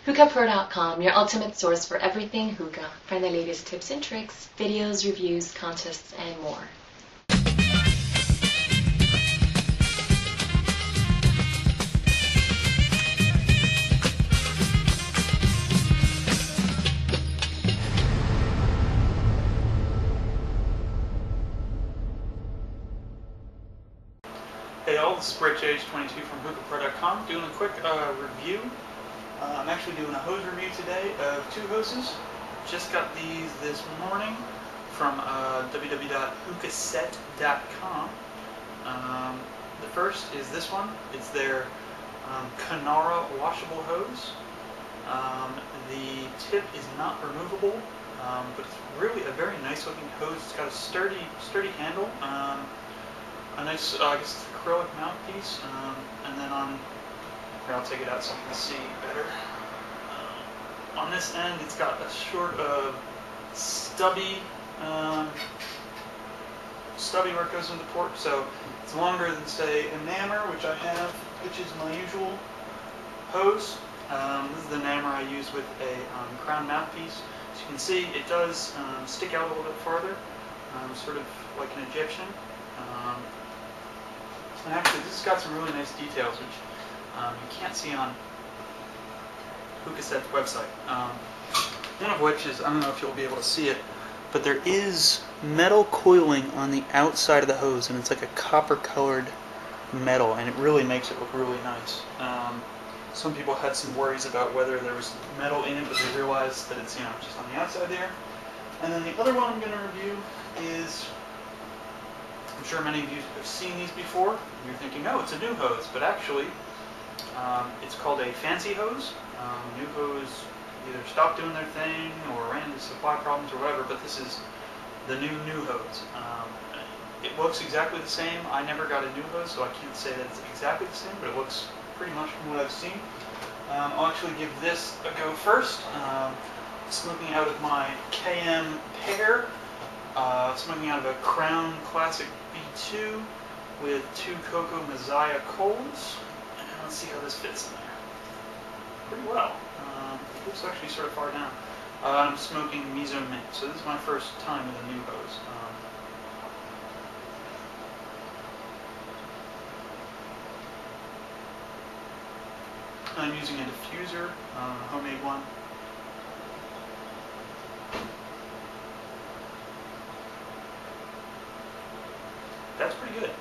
HookahPro.com, your ultimate source for everything hookah. Find the latest tips and tricks, videos, reviews, contests, and more. Hey all, this is BridgeAge22 from HookahPro.com doing a quick review. I'm actually doing a hose review today of two hoses. Just got these this morning from www.hookahset.com. The first is this one. It's their Kanara washable hose. The tip is not removable, but it's really a very nice looking hose. It's got a sturdy handle. A nice, I guess, acrylic mouthpiece, and then here, I'll take it out so you can see better. On this end, it's got a short, stubby where it goes into port, so it's longer than, say, a Nammer, which I have, which is my usual hose. This is the Nammer I use with a crown mouthpiece. As you can see, it does stick out a little bit farther, sort of like an Egyptian. And actually, this has got some really nice details, which you can't see on Hookahset's website. One of which is, I don't know if you'll be able to see it, but there is metal coiling on the outside of the hose, and it's like a copper-colored metal, and it really makes it look really nice. Some people had some worries about whether there was metal in it, but they realized that it's, just on the outside there. And then the other one I'm going to review is, I'm sure many of you have seen these before. You're thinking, oh, it's a Nuhose, but actually, it's called a Fancy Hose. Nuhose either stopped doing their thing or ran into supply problems or whatever, but this is the new Nuhose. It looks exactly the same. I never got a Nuhose, so I can't say that it's exactly the same, but it looks pretty much from what I've seen. I'll actually give this a go first. Smoking out of my KM pair. Smoking out of a Crown Classic B2 with 2 Cocoa Messiah coals. And let's see how this fits in there. Pretty well. It's actually sort of far down. I'm smoking Miso Mint, so this is my first time with a Nuhose. I'm using a diffuser, a homemade one. That's pretty good.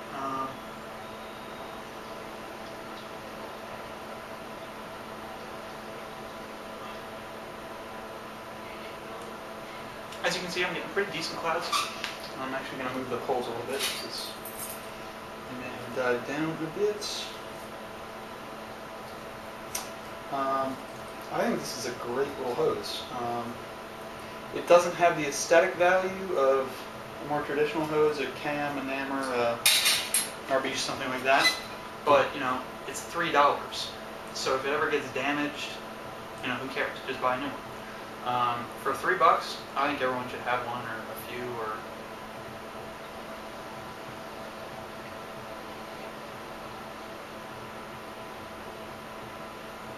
As you can see, I'm getting pretty decent clouds. I'm actually going to move the coals a little bit because they may have died down a bit. I think this is a great little hose. It doesn't have the aesthetic value of a more traditional hose, a KM, a Nammer, RB, something like that. But, it's $3. So if it ever gets damaged, who cares? Just buy a new one. For $3, I think everyone should have one or a few or...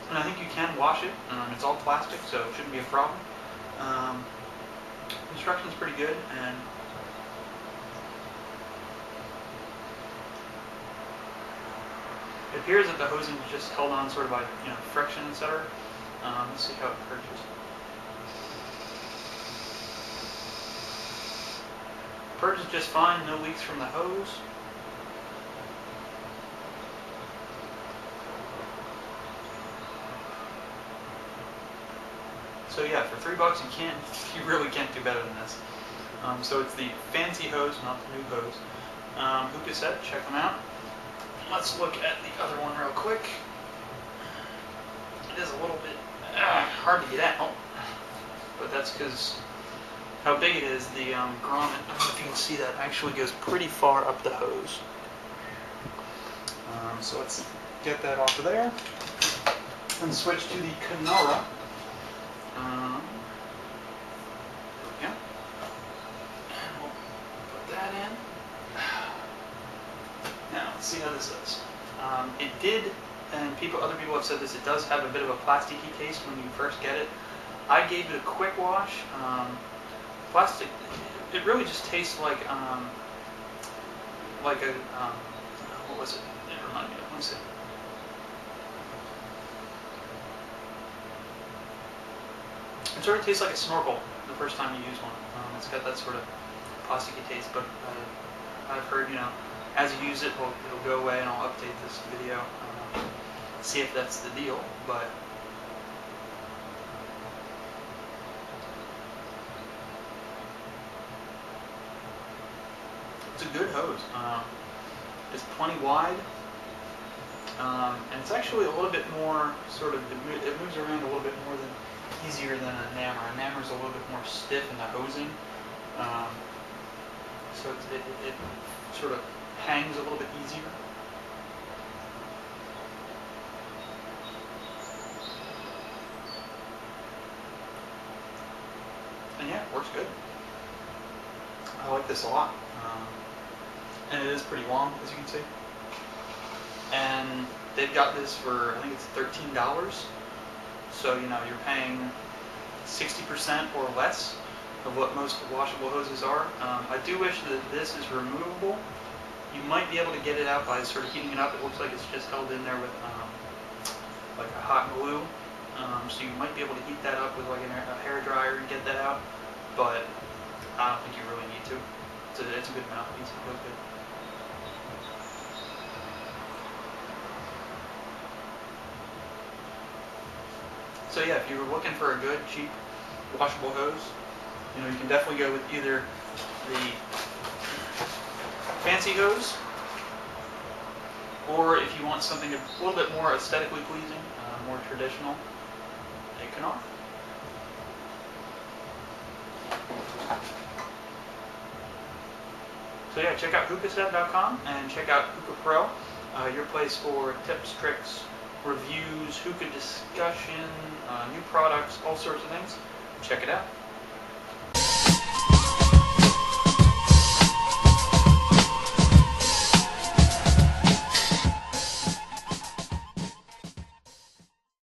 And I think you can wash it. It's all plastic, so it shouldn't be a problem. Construction's pretty good, and it appears that the hosing is just held on sort of by friction, etc. Let's see how it purges. Purges just fine, no leaks from the hose. So yeah, for $3 you really can't do better than this. So it's the Fancy Hose, not the Nuhose. Hookahset, check them out. Let's look at the other one real quick. It is a little bit hard to get out, but that's because how big it is. The grommet, I don't know if you can see that, actually goes pretty far up the hose. So let's get that off of there and switch to the Kanara. There we go. And we'll put that in. Now, let's see how this is. It did and other people have said this, it does have a bit of a plasticky taste when you first get it. I gave it a quick wash. Plastic, it really just tastes like a, what was it? It reminded me of, let me see. It sort of tastes like a snorkel the first time you use one. It's got that sort of plasticky taste, but I've heard, as you use it, it'll go away, and I'll update this video, see if that's the deal, but it's a good hose. It's plenty wide, and it's actually a little bit more sort of, it moves around a little bit more easier than a Nammer. A Nammer's a little bit more stiff in the hosing, so it sort of hangs a little bit easier. And yeah, it works good. I like this a lot. And it is pretty long, as you can see. And they've got this for, I think it's $13. So, you're paying 60% or less of what most washable hoses are. I do wish that this is removable. You might be able to get it out by sort of heating it up. It looks like it's just held in there with like a hot glue. So you might be able to heat that up with like a hair dryer and get that out. But I don't think you really need to. It's a good mouthpiece. It feels good. So yeah, if you're looking for a good, cheap, washable hose, you can definitely go with either the Fancy hose, or if you want something a little bit more aesthetically pleasing, more traditional, a Kanara. So yeah, check out hookahset.com and check out Hookah Pro, your place for tips, tricks, reviews, hookah discussion, new products, all sorts of things. Check it out.